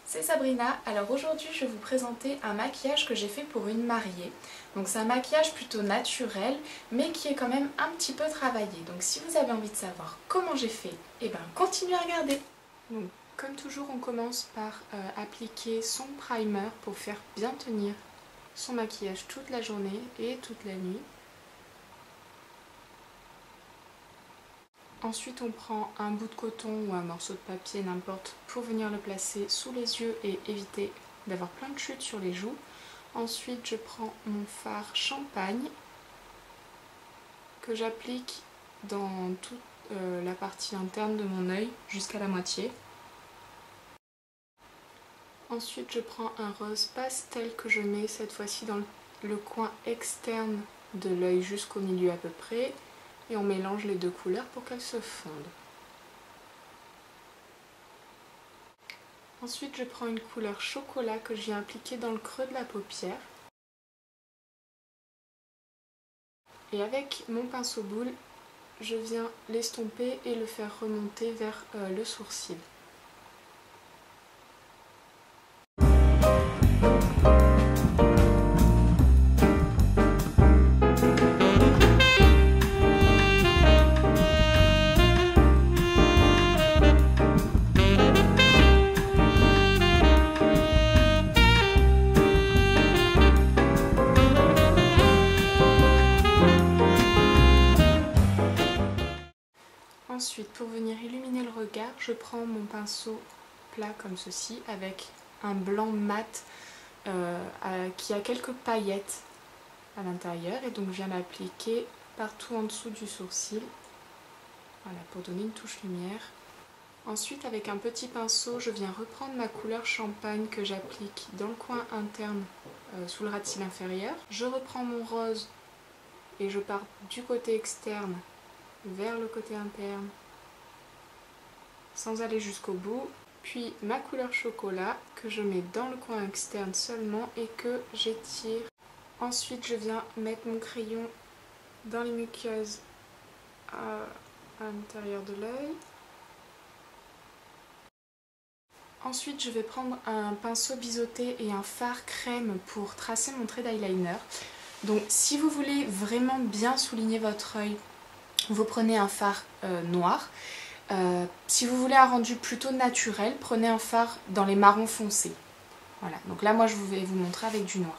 c'est Sabrina. Alors aujourd'hui je vais vous présenter un maquillage que j'ai fait pour une mariée. Donc c'est un maquillage plutôt naturel mais qui est quand même un petit peu travaillé. Donc si vous avez envie de savoir comment j'ai fait, eh ben continuez à regarder. Donc comme toujours on commence par appliquer son primer pour faire bien tenir son maquillage toute la journée et toute la nuit. Ensuite on prend un bout de coton ou un morceau de papier, n'importe, pour venir le placer sous les yeux et éviter d'avoir plein de chutes sur les joues. Ensuite je prends mon fard champagne que j'applique dans toute la partie interne de mon œil jusqu'à la moitié. Ensuite je prends un rose pastel que je mets cette fois-ci dans le coin externe de l'œil jusqu'au milieu à peu près. Et on mélange les deux couleurs pour qu'elles se fondent. Ensuite je prends une couleur chocolat que je viens appliquer dans le creux de la paupière. Et avec mon pinceau boule, je viens l'estomper et le faire remonter vers le sourcil. Ensuite, pour venir illuminer le regard, je prends mon pinceau plat comme ceci avec un blanc mat qui a quelques paillettes à l'intérieur et donc je viens l'appliquer partout en dessous du sourcil, voilà, pour donner une touche lumière. Ensuite, avec un petit pinceau, je viens reprendre ma couleur champagne que j'applique dans le coin interne sous le ras de cils inférieur. Je reprends mon rose et je pars du côté externe vers le côté interne sans aller jusqu'au bout, puis ma couleur chocolat que je mets dans le coin externe seulement et que j'étire. Ensuite je viens mettre mon crayon dans les muqueuses à l'intérieur de l'œil. Ensuite je vais prendre un pinceau biseauté et un fard crème pour tracer mon trait d'eyeliner. Donc si vous voulez vraiment bien souligner votre œil, vous prenez un fard noir. Si vous voulez un rendu plutôt naturel, prenez un fard dans les marrons foncés. Voilà, donc là moi je vais vous montrer avec du noir.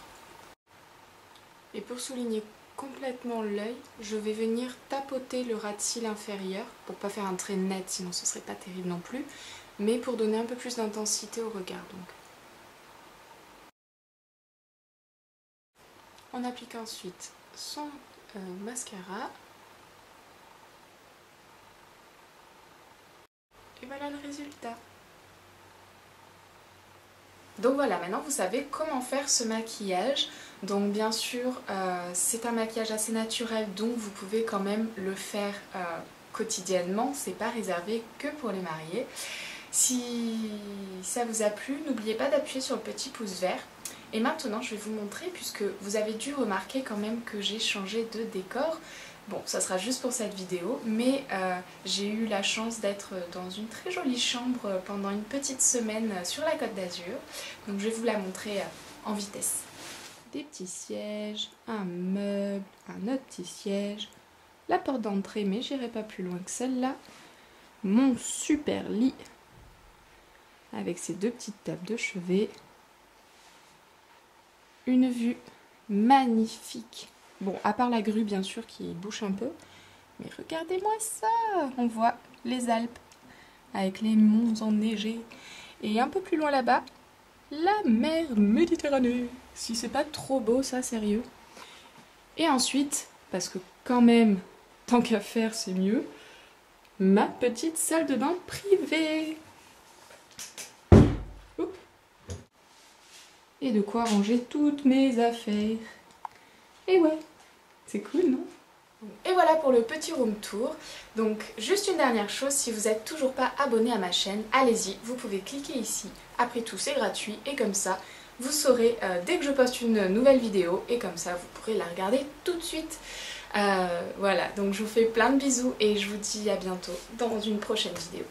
Et pour souligner complètement l'œil, je vais venir tapoter le ras de cils inférieur pour pas faire un trait net, sinon ce serait pas terrible non plus, mais pour donner un peu plus d'intensité au regard donc. On applique ensuite son mascara. Et voilà le résultat. Donc voilà, maintenant vous savez comment faire ce maquillage. Donc bien sûr, c'est un maquillage assez naturel, donc vous pouvez quand même le faire quotidiennement. C'est pas réservé que pour les mariés. Si ça vous a plu, n'oubliez pas d'appuyer sur le petit pouce vert. Et maintenant, je vais vous montrer, puisque vous avez dû remarquer quand même que j'ai changé de décor. Bon, ça sera juste pour cette vidéo, mais j'ai eu la chance d'être dans une très jolie chambre pendant une petite semaine sur la Côte d'Azur. Donc je vais vous la montrer en vitesse. Des petits sièges, un meuble, un autre petit siège, la porte d'entrée, mais j'irai pas plus loin que celle-là. Mon super lit, avec ses deux petites tables de chevet. Une vue magnifique. Bon, à part la grue bien sûr qui bouche un peu, mais regardez-moi ça! On voit les Alpes avec les monts enneigés. Et un peu plus loin là-bas, la mer Méditerranée. Si c'est pas trop beau ça, sérieux. Et ensuite, parce que quand même, tant qu'à faire c'est mieux, ma petite salle de bain privée. Oups. Et de quoi ranger toutes mes affaires. Et ouais, c'est cool, non? Et voilà pour le petit room tour. Donc juste une dernière chose, si vous n'êtes toujours pas abonné à ma chaîne, allez-y, vous pouvez cliquer ici. Après tout, c'est gratuit et comme ça, vous saurez dès que je poste une nouvelle vidéo et comme ça, vous pourrez la regarder tout de suite. Voilà, donc je vous fais plein de bisous et je vous dis à bientôt dans une prochaine vidéo.